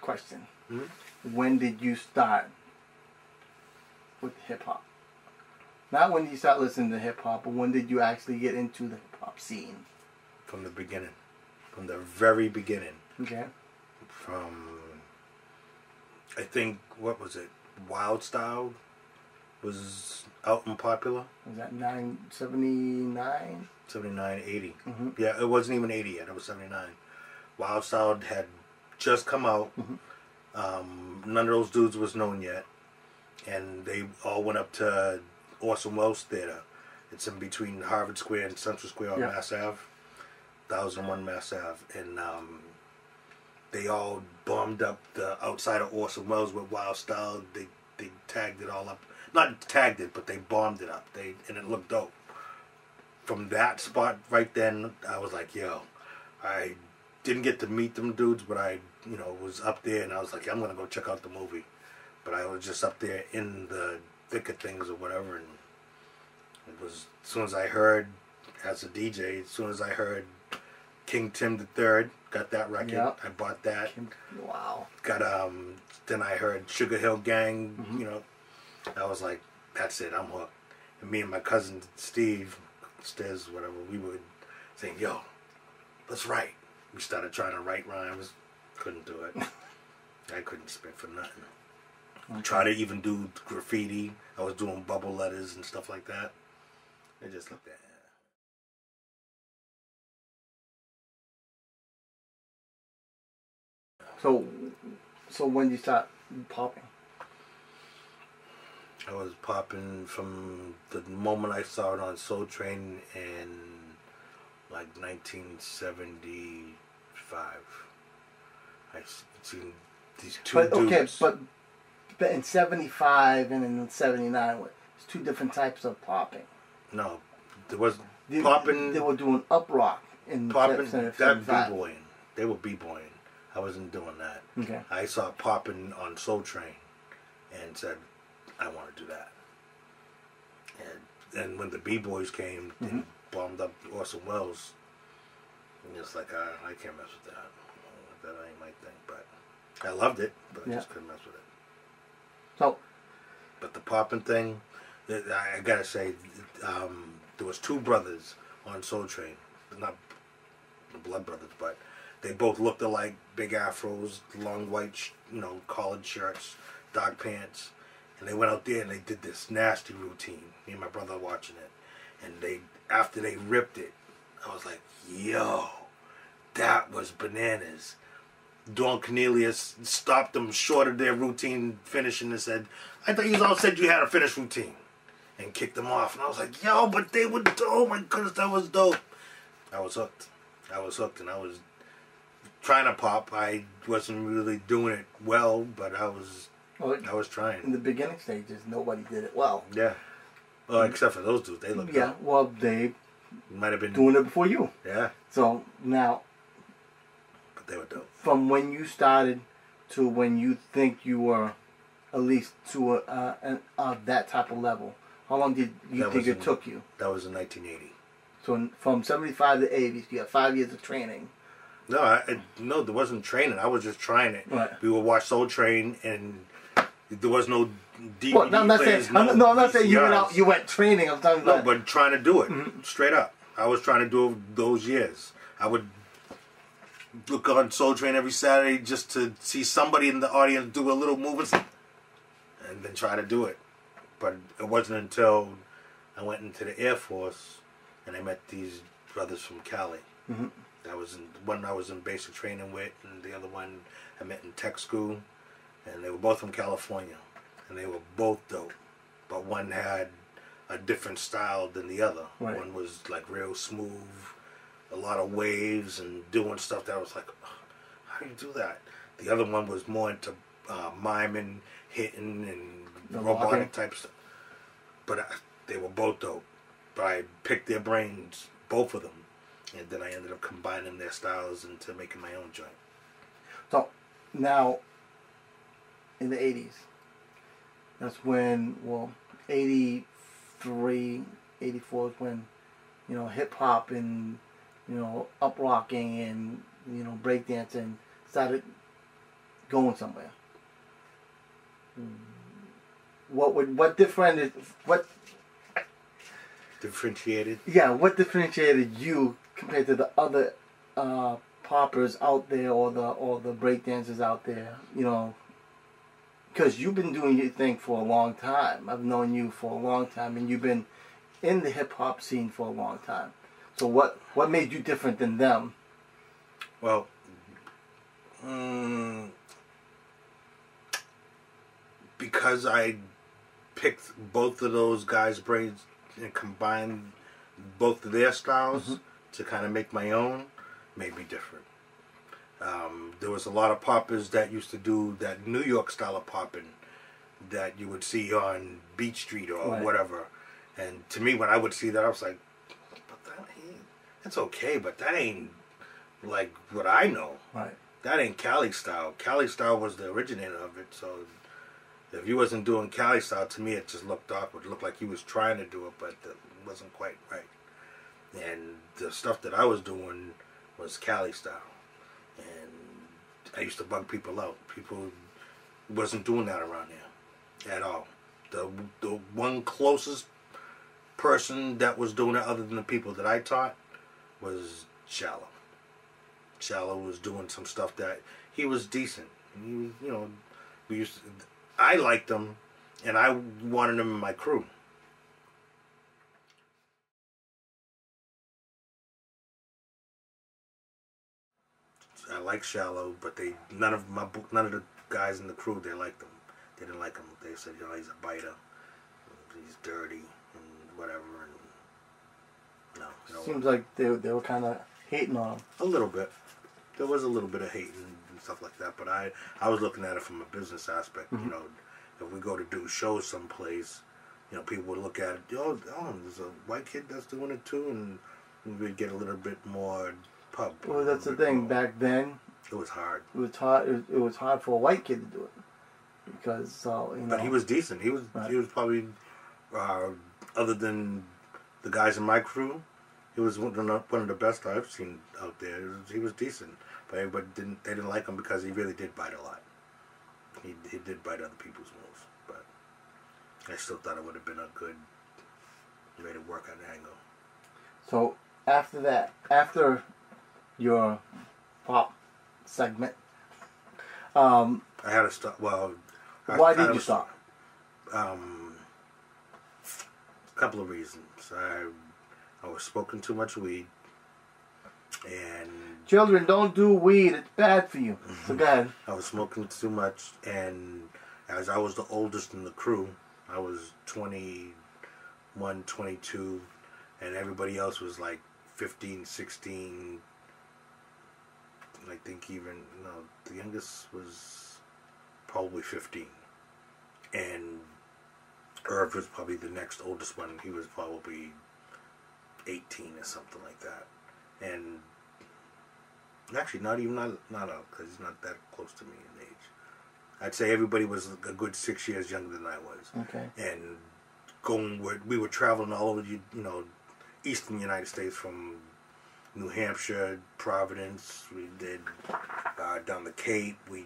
question. Mm-hmm. When did you start with hip hop? Not when you start listening to hip hop, but when did you actually get into the hip hop scene? From the beginning. From the very beginning. Okay. From, I think, what was it? Wild Style was out and popular. Was that 79? 79, 80. Mm-hmm. Yeah, it wasn't even 80 yet. It was 79. Wild Style had just come out. Mm-hmm. None of those dudes was known yet. And they all went up to Orson Welles Theater. It's in between Harvard Square and Central Square on Mass Ave. 1001 Mass Ave. And they all bombed up the outside of Orson Welles with Wild Style. They tagged it all up. Not tagged it, but they bombed it up. And it looked dope. From that spot right then, I was like, yo, I didn't get to meet them dudes, but I, was up there and I was like, I'm going to go check out the movie. But I was just up there in the thick of things or whatever, and it was, as soon as I heard, as a DJ, as soon as I heard King Tim III, got that record, Yep. I bought that. Wow. Got, then I heard Sugar Hill Gang, I was like, that's it, I'm hooked. And me and my cousin Steve, Stiz, whatever, we would say, yo, let's write. We started trying to write rhymes, couldn't do it. I couldn't spit for nothing. Okay. Try to even do graffiti. I was doing bubble letters and stuff like that. I just looked at it. So when did you start popping? I was popping from the moment I saw it on Soul Train in like 1975. I seen these two dudes. Okay, but in 75 and in 79, it's two different types of popping. No, there was popping. They were doing up rock in popping. 75. That b-boying. They were b-boying. I wasn't doing that. Okay. I saw popping on Soul Train, and said, I want to do that. And when the b-boys came and bombed up Orson Welles, and it's like I can't mess with that. That ain't my thing. But I loved it, but I just couldn't mess with it. So, but the popping thing, I gotta say, there was two brothers on Soul Train, not the blood brothers, but they both looked alike, big afros, long white, collared shirts, dark pants, and they went out there and they did this nasty routine. Me and my brother watching it, and after they ripped it, I was like, yo, that was bananas. Don Cornelius stopped them short of their routine finishing and said, I thought you all said you had a finished routine, and kicked them off. And I was like, yo, but they were, oh my goodness, that was dope. I was hooked. I was hooked, and I was trying to pop. I wasn't really doing it well, but I was trying. In the beginning stages, nobody did it well. Yeah. Well, except for those dudes. They looked Yeah, dope. well, they Might have been doing it before you. Yeah. So, now, But they were dope. from when you started to when you think you were at least to that type of level, how long did you think it took you? That was in 1980. So from 75 to 80, you got 5 years of training. No, no, there wasn't training. I was just trying it. Right. We would watch Soul Train, and there was no DVD Well, no, I'm not saying. players, No, I'm not saying you went VCRs. out. You went training. I'm talking No, about. but trying to do it straight up. I was trying to do it those years. I would look on Soul Train every Saturday just to see somebody in the audience do a little movement, and then try to do it. But it wasn't until I went into the Air Force and I met these brothers from Cali. That was one I was in basic training with, and the other one I met in tech school, and they were both from California, and they were both dope. But one had a different style than the other. Right. One was like real smooth, a lot of waves, and doing stuff that I was like, oh, how do you do that? The other one was more into miming, hitting, and robotic type stuff. But they were both dope. But I picked their brains, both of them, and then I ended up combining their styles into making my own joint. So now, in the 80s, that's when, 83, 84 is when, hip hop and, up rocking and, breakdancing started going somewhere. What differentiated? Yeah, what differentiated you compared to the other poppers out there, or the breakdancers out there? You know, because you've been doing your thing for a long time. I've known you for a long time, and you've been in the hip hop scene for a long time. So what made you different than them? Well, because I picked both of those guys' brains and combined both of their styles to kind of make my own, made me different. There was a lot of poppers that used to do that New York style of popping that you would see on Beach Street or whatever. And to me, when I would see that, I was like, but that's okay, but that ain't like what I know. Right. That ain't Cali style. Cali style was the originator of it, so if he wasn't doing Cali style, to me it just looked awkward. It looked like he was trying to do it, but it wasn't quite right. And the stuff that I was doing was Cali style. And I used to bug people out. People wasn't doing that around here at all. The one closest person that was doing it other than the people that I taught was Shallow. Shallow was doing some stuff that he was decent. You know, I liked him, and I wanted him in my crew. I like Shallow, but none of the guys in the crew, they liked him. They didn't like him. They said, you know, he's a biter, he's dirty, and whatever. And no, you know, seems like they were kind of hating on him. A little bit. There was a little bit of hating and stuff like that, but I was looking at it from a business aspect. You know, if we go to do shows someplace, you know, people would look at it. Oh, there's a white kid that's doing it too, and we'd get a little bit more pub. Well, that's the thing. Back then, it was hard. It was hard. It was hard for a white kid to do it because you know. But he was decent. He was probably other than the guys in my crew, he was one of the best I've seen out there. He was decent, but everybody didn't like him because he really did bite a lot. He did bite other people's moves, but I still thought it would have been a good way to work on the angle. So after that, after your pop segment, I had to stop. Well, why did you stop? A couple of reasons. I was smoking too much weed, and children, don't do weed. It's bad for you. So go ahead. I was smoking too much, and as I was the oldest in the crew, I was 21, 22, and everybody else was like 15, 16. I think even, the youngest was probably 15. And Irv was probably the next oldest one. He was probably 18 or something like that. And actually, not out, because he's not that close to me in age. I'd say everybody was a good 6 years younger than I was. Okay. And we were traveling all over, eastern United States, from New Hampshire, Providence. We did down the Cape. We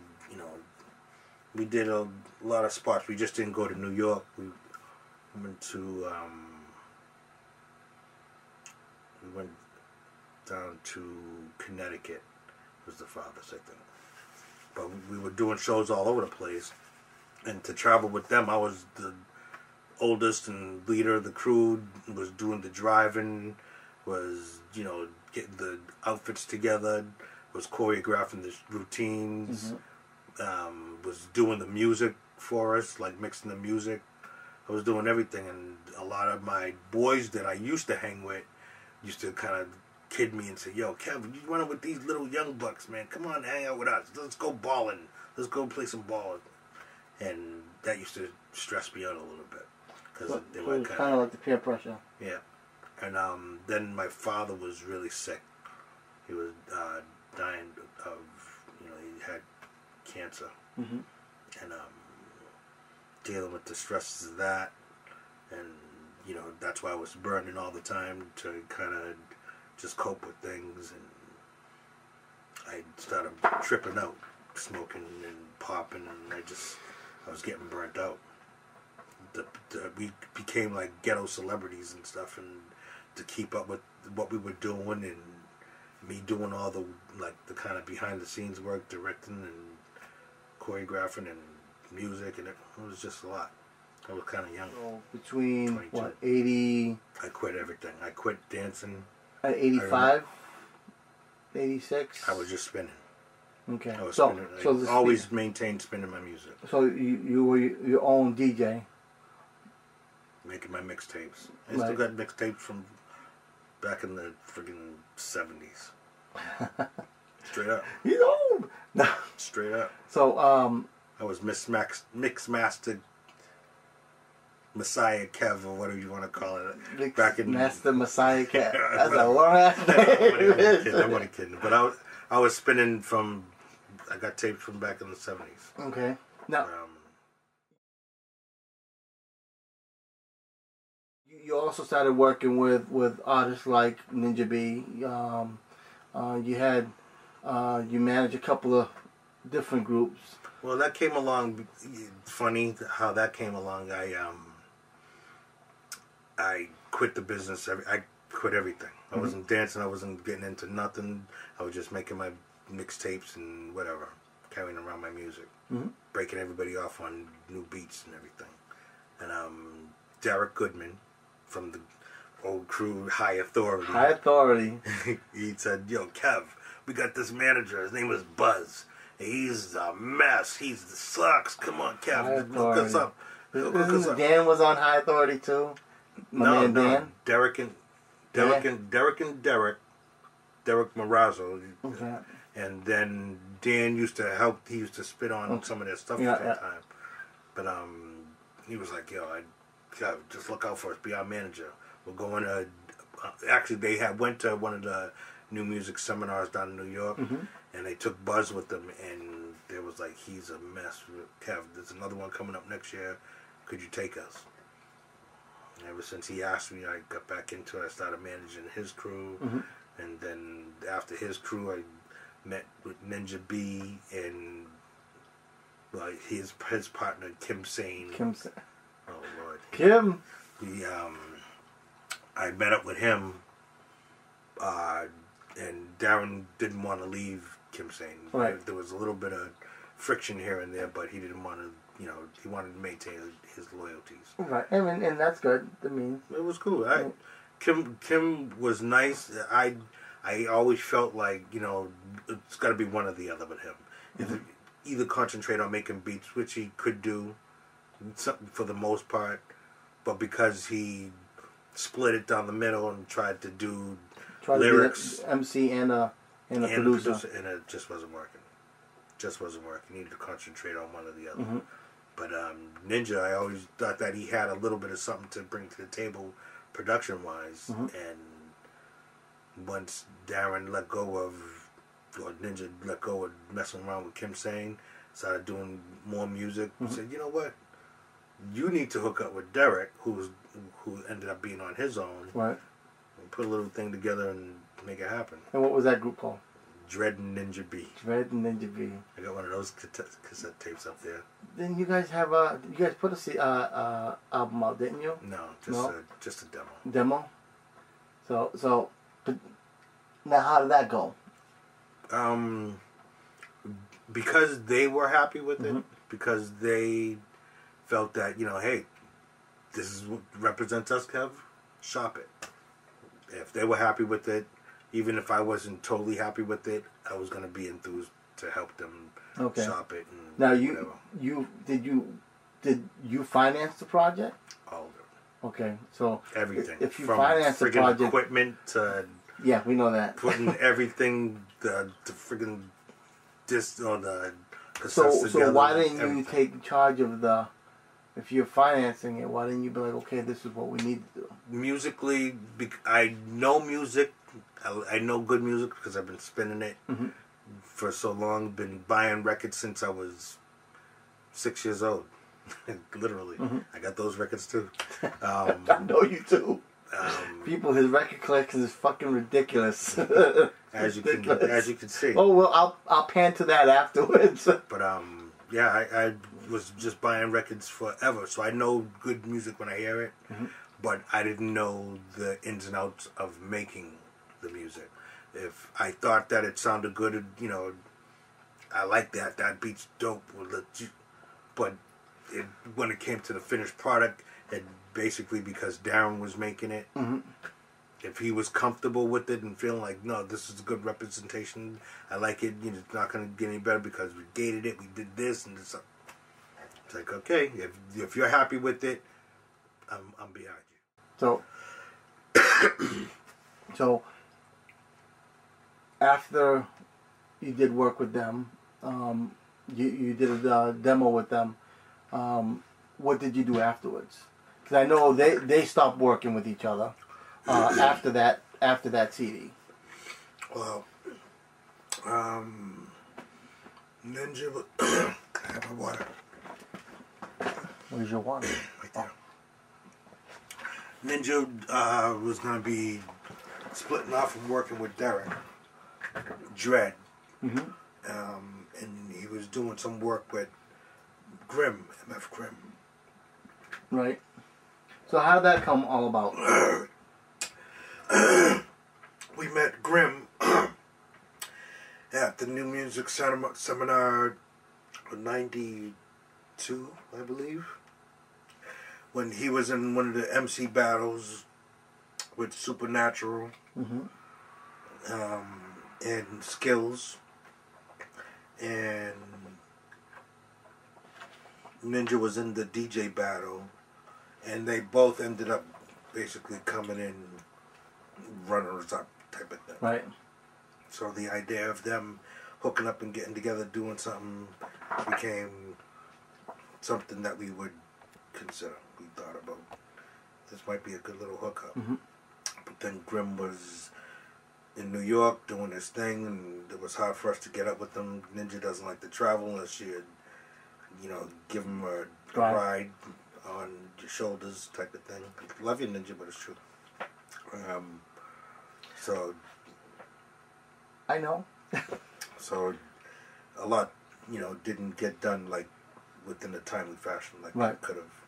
did a lot of spots. We just didn't go to New York. We went to we went down to Connecticut. Was the farthest, I think. But we were doing shows all over the place, and to travel with them, I was the oldest and leader of the crew. Was doing the driving, was getting the outfits together, was choreographing the routines, was doing the music for us, like mixing the music. I was doing everything, and a lot of my boys that I used to hang with used to kind of kid me and say, "Yo, Kevin, you running with these little young bucks, man. Come on, hang out with us. Let's go balling. Let's go play some ball." And that used to stress me out a little bit, because they were kind of like the peer pressure. Yeah. And then my father was really sick. He was dying of, he had cancer. Mm-hmm. And dealing with the stresses of that. And, that's why I was burning all the time to kind of just cope with things. And I started tripping out, smoking and popping, and I was getting burnt out. We became like ghetto celebrities and stuff, and to keep up with what we were doing, and me doing all the kind of behind the scenes work, directing and choreographing and music, and it was just a lot. I was kind of young. So between 22. what, 80? I quit everything. I quit dancing. At 85, 86. I was just spinning. Okay. I was so spinning. so I always maintained spinning my music. So you were your own DJ. Making my mixtapes. I still got mixtapes from back in the friggin' 70s. Straight up. He's old. No. Straight up. So I was mix mastered Messiah Kev, or whatever you want to call it. Back in Master Messiah Kev. That's a long ass name. I wasn't kidding. But I was spinning from. I got tapes from back in the 70s. Okay. Now. You also started working with artists like Ninja B. You managed a couple of different groups. Well, that came along. Funny how that came along. I quit the business. I quit everything. I wasn't dancing. I wasn't getting into nothing. I was just making my mixtapes and whatever, carrying around my music, breaking everybody off on new beats and everything. And Derek Goodman from the old crew, High Authority. High Authority. He said, "Yo, Kev, we got this manager. His name was Buzz. He's a mess. He sucks. Come on, Kev, look us up." Dan was on High Authority too. No, Dan? Derek Marazzo. Okay. And then Dan used to help. He used to spit on some of their stuff from time. But he was like, "Yo, Kev, just look out for us. Be our manager. We're going to." Actually, they went to one of the new music seminars down in New York, and they took Buzz with them, and they was like, "He's a mess. Kev, there's another one coming up next year. Could you take us?" And ever since he asked me, I got back into it. I started managing his crew, and then after his crew, I met with Ninja B and his partner Kim Sane. Oh Lord. Kim. I met up with him, and Darren didn't want to leave Kim Sane. Right. There was a little bit of friction here and there, but he didn't want to. He wanted to maintain his loyalties. Right, and that's good. I mean, it was cool. Kim was nice. I always felt like it's got to be one or the other with him. Either concentrate on making beats, which he could do, for the most part, but because he split it down the middle and tried to do lyrics, to be an MC and a producer, and it just wasn't working. He needed to concentrate on one or the other. But Ninja, I always thought that he had a little bit of something to bring to the table, production-wise. And once Darren let go of, or Ninja let go of messing around with Kim Sane, started doing more music, he said, "You know what? You need to hook up with Derek, who ended up being on his own, right? And put a little thing together and make it happen." And what was that group called? Dread and Ninja B. Dread and Ninja B. I got one of those cassette tapes up there. Then you guys have you guys put a album out, didn't you? No, just a demo. Demo. So, but now how did that go? Because they were happy with it, because they felt that hey, this is what represents us, Kev. Shop it. If they were happy with it. Even if I wasn't totally happy with it, I was going to be enthused to help them shop it. And now did you finance the project? All of it. Okay, so everything. If you from finance the project, equipment to we know that putting everything the friggin' disc or the cassettes so together. So why didn't you take charge of the? If you're financing it, why didn't you be like, okay, this is what we need to do? Musically, I know music. I know good music because I've been spinning it for so long. Been buying records since I was 6 years old. Literally. I got those records too. I know you do. People, his record collection is fucking ridiculous. As you can see. Oh well, I'll pan to that afterwards. But Yeah, I was just buying records forever, so I know good music when I hear it, but I didn't know the ins and outs of making the music. If I thought that it sounded good, you know, I like that beat's dope, but when it came to the finished product, it basically, because Darren was making it, if he was comfortable with it and feeling like, no, this is a good representation, I like it, you know, it's not going to get any better because we gated it, we did this and this. It's like, okay, if you're happy with it, I'm behind you. So after you did work with them, you did a demo with them, what did you do afterwards? Because I know they stopped working with each other after that CD. Well, Ninja, can I have my water? Where's your water? Right there. Ninja was going to be splitting off and working with Derek Dread, and he was doing some work with Grimm, MF Grimm. Right. So how did that come all about? We met Grimm at the New Music Seminar in '92, I believe, when he was in one of the MC battles with Supernatural and Skills, and Ninja was in the DJ battle, and they both ended up basically coming in runners-up type of thing. Right. So the idea of them hooking up and getting together, doing something, became something that we would consider. We thought about, this might be a good little hookup. But then Grimm was in New York doing his thing, and it was hard for us to get up with him. Ninja doesn't like to travel unless you, you know, give him a ride on your shoulders type of thing. Love you, Ninja, but it's true. So I know. So a lot, you know, didn't get done like within a timely fashion like we could have.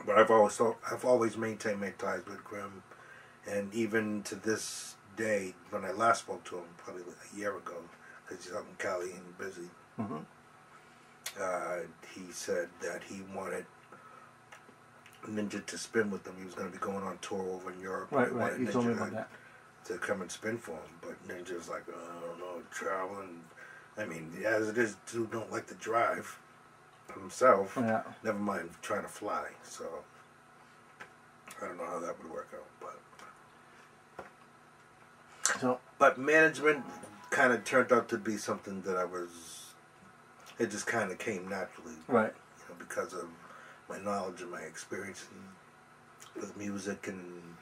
But I've always maintained my ties with Grimm, and even to this day, when I last spoke to him, probably a year ago, because he's out in Cali and busy, he said that he wanted Ninja to spin with them. He was going to be going on tour over in Europe. Right. You told me about that. To come and spin for him, but Ninja's like, I don't know, traveling. I mean, as it is, dude don't like to drive himself. Yeah. Never mind trying to fly. So I don't know how that would work out, but management kind of turned out to be something that it just kind of came naturally, right? You know, because of my knowledge and my experience with music, and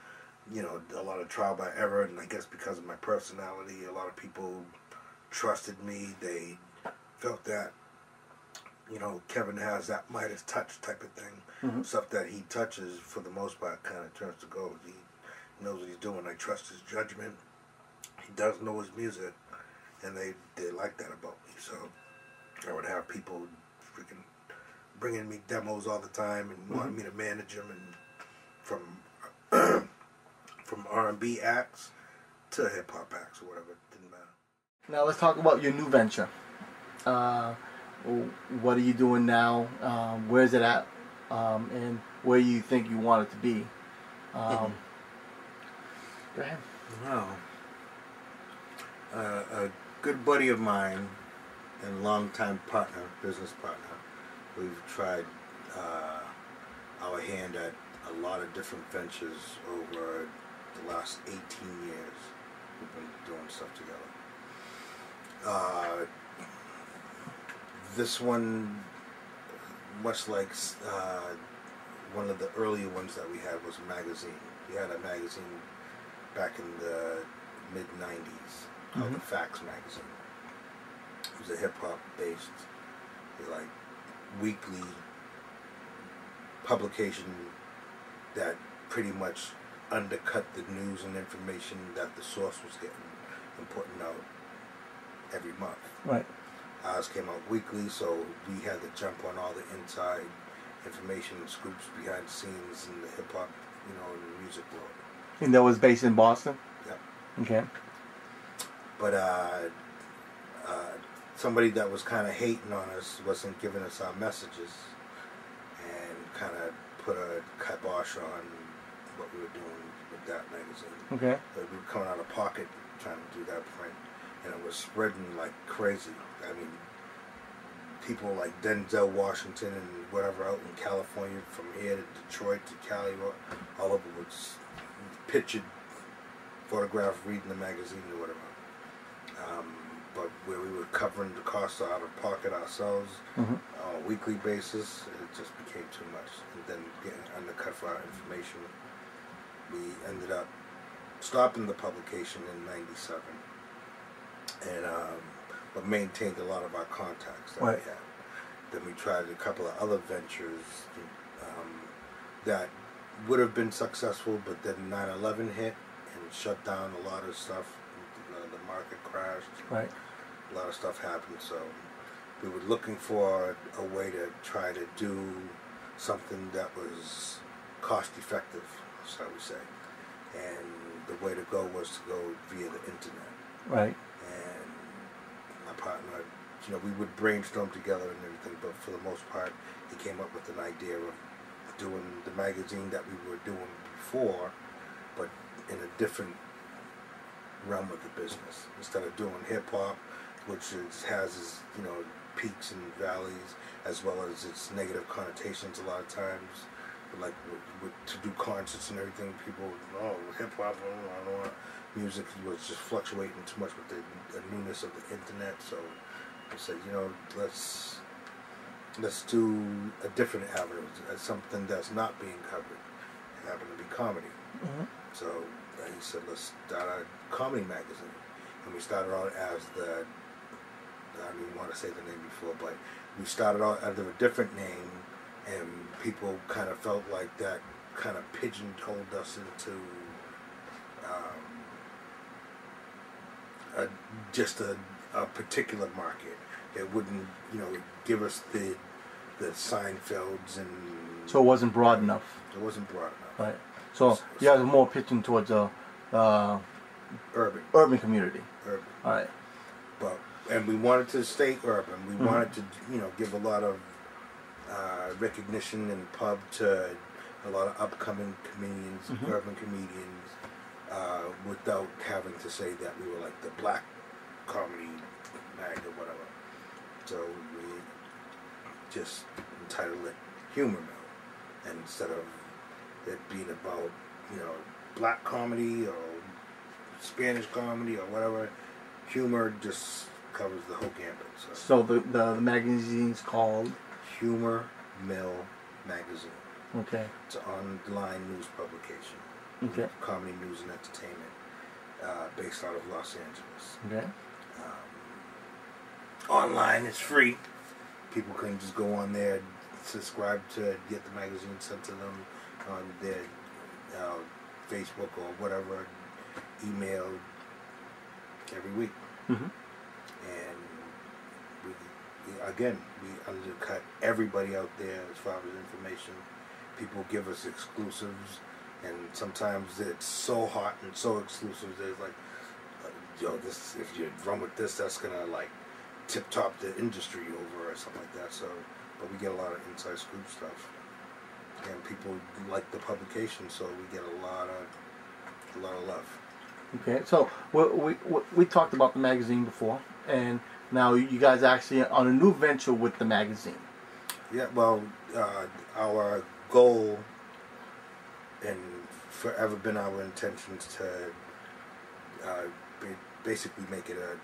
you know, a lot of trial by error, and I guess because of my personality, a lot of people trusted me. They felt that, you know, Keven has that Midas touch type of thing. Stuff that he touches, for the most part, kind of turns to gold. He knows what he's doing. I trust his judgment. He does know his music, and they like that about me. So I would have people freaking bringing me demos all the time and wanting me to manage them, and from R&B acts to hip hop acts or whatever, it didn't matter. Now let's talk about your new venture. What are you doing now? Where's it at? And where you think you want it to be? Go ahead. Well, a good buddy of mine and longtime partner, business partner, we've tried our hand at a lot of different ventures over the last 18 years. We've been doing stuff together. This one, much like one of the earlier ones that we had, was a magazine. We had a magazine back in the mid-90s called the Facts magazine. It was a hip-hop based, like, weekly publication that pretty much undercut the news and information that the source was getting and putting out every month. Right. Ours came out weekly, so we had to jump on all the inside information and scoops behind the scenes in the hip hop, in the music world. And that was based in Boston? Yep. Okay. But somebody that was kind of hating on us wasn't giving us our messages and kind of put a kibosh on what we were doing with that magazine. Okay. We were coming out of pocket trying to do that print, and it was spreading like crazy. I mean, people like Denzel Washington and whatever out in California, from here to Detroit to Cali, all over was pictured, photographed, reading the magazine or whatever. But where we were covering the costs out of pocket ourselves on a weekly basis, it just became too much. And then getting undercut for our information, we ended up stopping the publication in '97, and but maintained a lot of our contacts that we had. Then we tried a couple of other ventures that would have been successful, but then 9/11 hit and shut down a lot of stuff. The market crashed. Right. A lot of stuff happened, so we were looking for a way to try to do something that was cost effective, shall we say. And the way to go was to go via the internet. Right. And my partner, we would brainstorm together and everything, but for the most part, he came up with an idea of doing the magazine that we were doing before, but in a different realm of the business. Instead of doing hip hop, which has its, peaks and valleys, as well as its negative connotations a lot of times. Like to do concerts and everything, people, hip hop, I don't want music was just fluctuating too much with the newness of the internet. So I said, let's do a different avenue, something that's not being covered. It happened to be comedy. So he said, let's start a comedy magazine. And we started out as I don't even want to say the name before, but we started out under a different name, and people kind of felt like that kind of pigeonholed us into just a particular market. It wouldn't, give us the Seinfelds and... So it wasn't broad enough. It wasn't broad enough. Right. So you have more pitching towards a urban community. Urban. All right. And we wanted to stay urban. We wanted to, give a lot of recognition and pub to a lot of upcoming comedians, urban comedians, without having to say that we were like the black comedy mag or whatever. So we just entitled it Humor Mill, and instead of it being about black comedy or Spanish comedy or whatever, humor just covers the whole gambit. So the magazine's called Humor Mill Magazine. Okay. It's an online news publication. Okay. Comedy, news, and entertainment, based out of Los Angeles. Okay. Online, it's free. People can just go on there, subscribe to get the magazine sent to them on their Facebook or whatever, email every week. And we undercut everybody out there as far as information. People give us exclusives, and sometimes it's so hot and so exclusive that it's like, this, if you run with this, that's gonna like tip top the industry over or something like that. So, but we get a lot of inside scoop stuff, and people like the publication, so we get a lot of love. Okay, so we talked about the magazine before, and now you guys are actually on a new venture with the magazine. Yeah, well, our goal, and forever been our intentions to basically make it a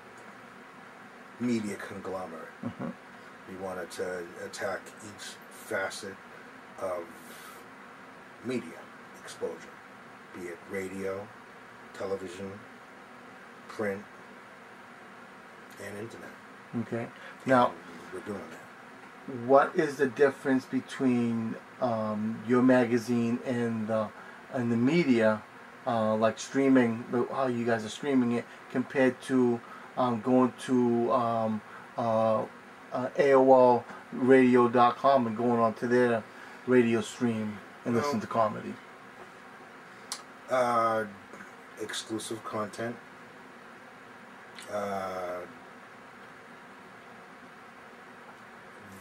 media conglomerate. We wanted to attack each facet of media exposure, be it radio, television, print, and internet. Okay. Now, and we're doing that. What is the difference between your magazine and the media, like streaming, how you guys are streaming it, compared to going to AOLradio.com and going on to their radio stream and No. listen to comedy? Exclusive content.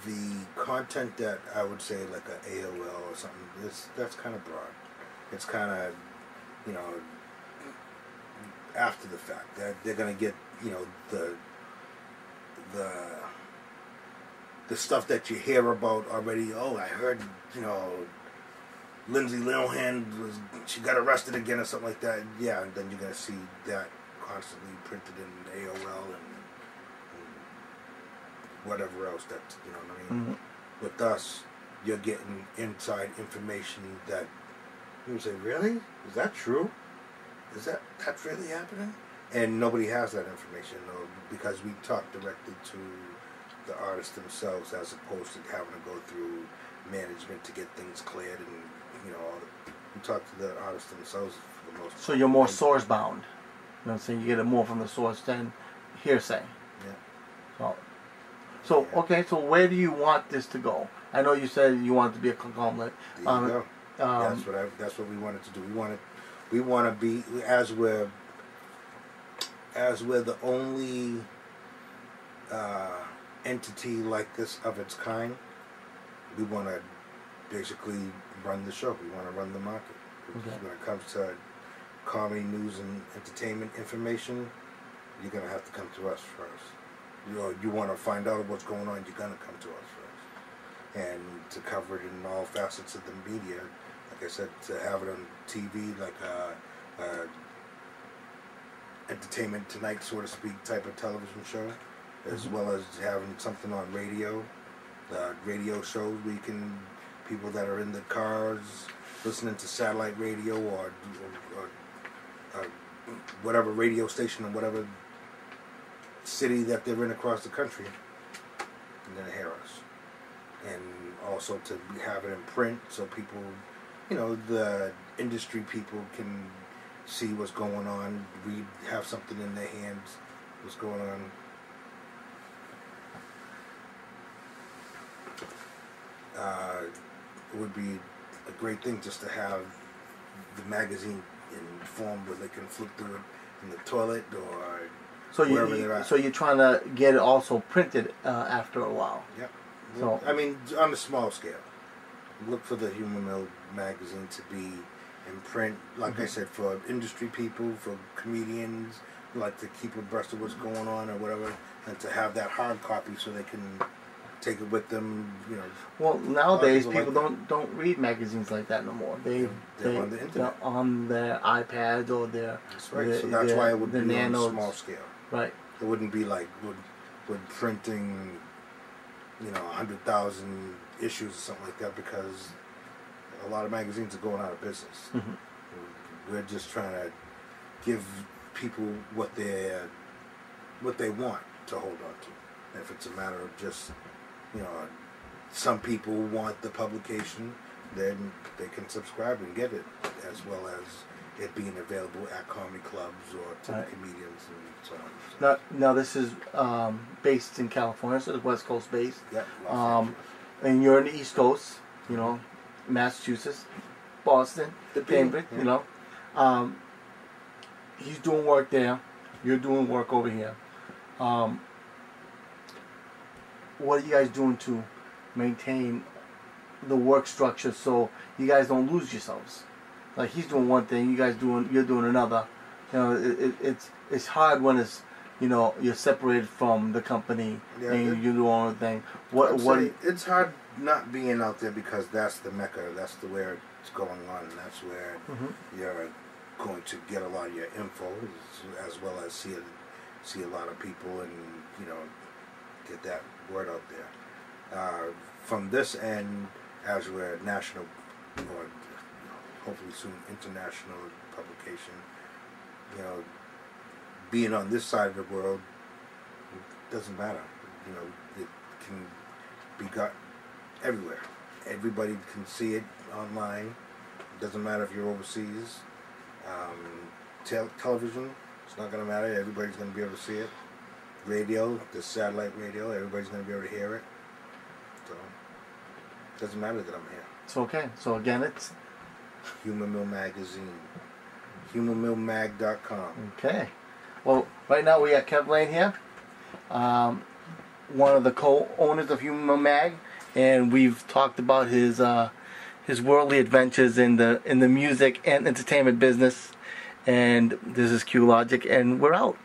The content that I would say like a AOL or something, that's kind of broad. It's kind of, you know, after the fact. They're gonna get, you know, the stuff that you hear about already. Oh, I heard, you know, Lindsay Lohan she got arrested again or something like that. Yeah, and then you're gonna see that constantly printed in AOL and whatever else that, you know what I mean. Mm-hmm. With us, you're getting inside information that you say, really? Is that true? That's really happening? And nobody has that information, though, because we talk directly to the artists themselves as opposed to having to go through management to get things cleared, and you know, we talk to the artists themselves for the most part. So you're more source bound. You know what I'm saying? You get it more from the source than hearsay. Yeah. So Yeah. okay, so where do you want this to go? I know you said you want it to be a conglomerate. There you go. That's what we wanted to do. We want to be, as we're the only entity like this of its kind. We want to basically run the show. We want to run the market. Okay. When it comes to comedy, news, and entertainment information, you're gonna have to come to us first. You want to find out what's going on, you're gonna come to us first. And to cover it in all facets of the media, like I said, to have it on TV, like Entertainment Tonight, so to speak, type of television show, as well as having something on radio, radio shows where you can, people that are in the cars listening to satellite radio or whatever radio station or whatever city that they're in across the country, and then hear us. And also to have it in print so people, you know, the industry people can see what's going on, have something in their hands, what's going on. It would be a great thing just to have the magazine in form where they can flip through it in the toilet or wherever they're at. So you're trying to get it also printed after a while. Yep. So I mean, on a small scale. Look for the Human Mill magazine to be in print, like I said, for industry people, for comedians, who like to keep abreast of what's going on or whatever, and to have that hard copy so they can take it with them, you know. Well, nowadays people like don't read magazines like that no more. They're on the internet, on their iPads or their. That's right. So that's why it would be nanos. on a small scale. Right. It wouldn't be like with printing, you know, 100,000 issues or something like that, because a lot of magazines are going out of business. Mm-hmm. We're just trying to give people what they want to hold on to. If it's a matter of just, you know, some people want the publication, then they can subscribe and get it, as well as it being available at comedy clubs or to the comedians and so on. Now this is based in California, so it's West Coast based. Yeah. And you're in the East Coast, you know, Massachusetts, Boston, Cambridge, you know. He's doing work there. You're doing work over here. What are you guys doing to maintain the work structure so you guys don't lose yourselves? Like he's doing one thing, you're doing another. You know, it's hard when it's, you know, you're separated from the company and you do your own thing. It's hard not being out there, because that's the mecca, that's where it's going on, and that's where you're going to get a lot of your info, as well as see a lot of people and, you know, get that word out there. From this end, as we're a national, or hopefully soon international publication, you know, being on this side of the world, it doesn't matter. You know, it can be got everywhere. Everybody can see it online. It doesn't matter if you're overseas. Television, it's not going to matter. Everybody's going to be able to see it. radio, the satellite radio. Everybody's going to be able to hear it. So it doesn't matter that I'm here. It's okay. So again, it's Humor Mill Magazine. HumorMillMag.com. okay. Well, right now we got Kev Layne here, one of the co-owners of Humor Mill Mag, and we've talked about his worldly adventures in the music and entertainment business. And this is qlogic, and we're out.